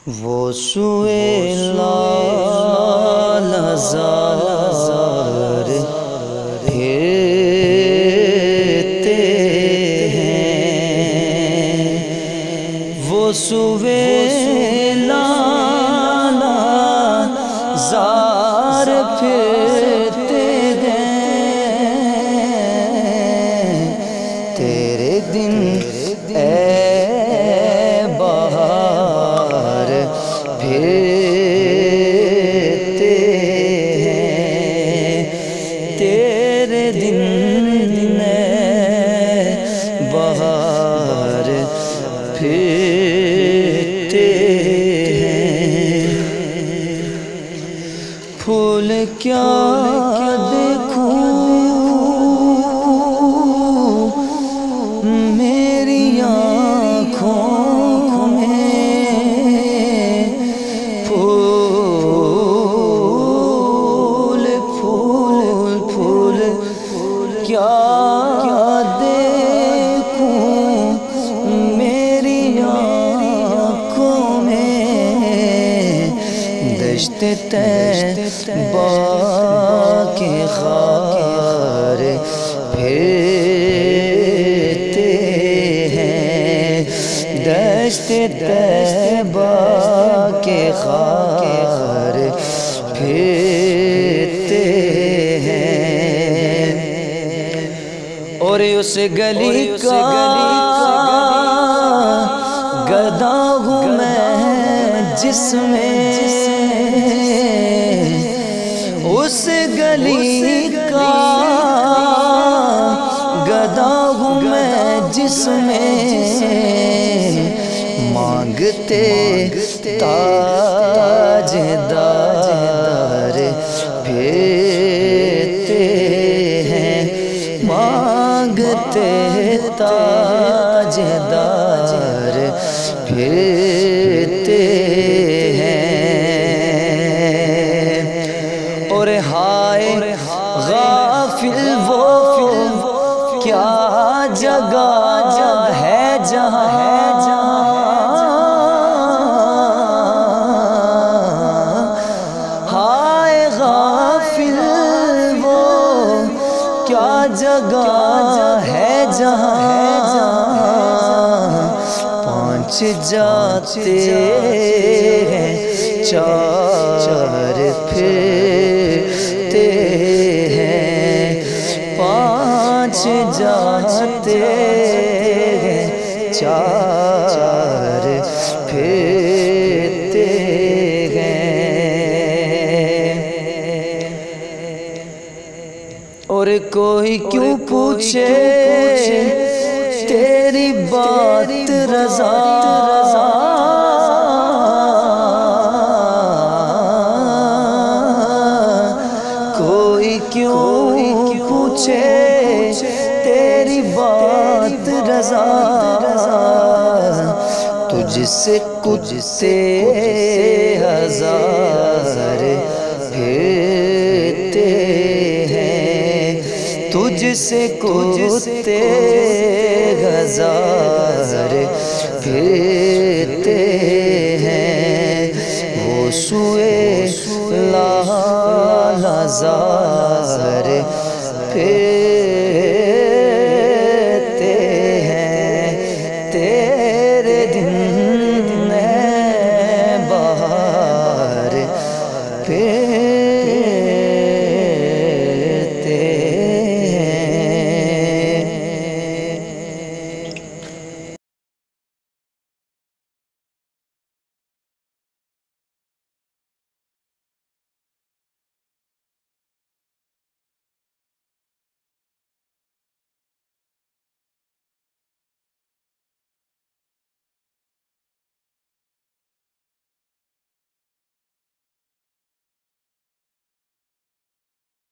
وہ سوئے لال زار پھرتے ہیں، وہ سوئے لال زار پھرتے ہیں، تیرے دن اے بہار پھرتے ہیں، تیرے دن بہار پھرتے ہیں۔ پھول کیا دیکھوں میری آنکھوں میں، پھول پھول پھول کیا دیکھوں میری آنکھوں میں، دشت طیبہ کے خار پھرتے ہیں، دشت طیبہ کے خار پھرتے ہیں، اور اس گلی کا گدا ہوں میں جس میں، اس گلی کا گدا ہوں میں جس میں، مانگتے تاجدار پھرتے ہیں، مانگتے تاجدار پھرتے ہیں، اور ہائے غافل وہ کیا جگہ ہے جہاں ہائے غافل وہ کیا جگہ ہے جہاں پانچ جاتے ہیں چار پھرتے ہیں، پانچ جاتے ہیں چار پھرتے ہیں، اور کوئی کیوں پوچھے تیری بات رضا، کوئی کیوں پوچھے تیری بات رضا، تجھ سے کتے ہزار پھرتے ہیں، تجھ سے کتے ہزار پھرتے ہیں، وہ سوئے لال زار پھرتے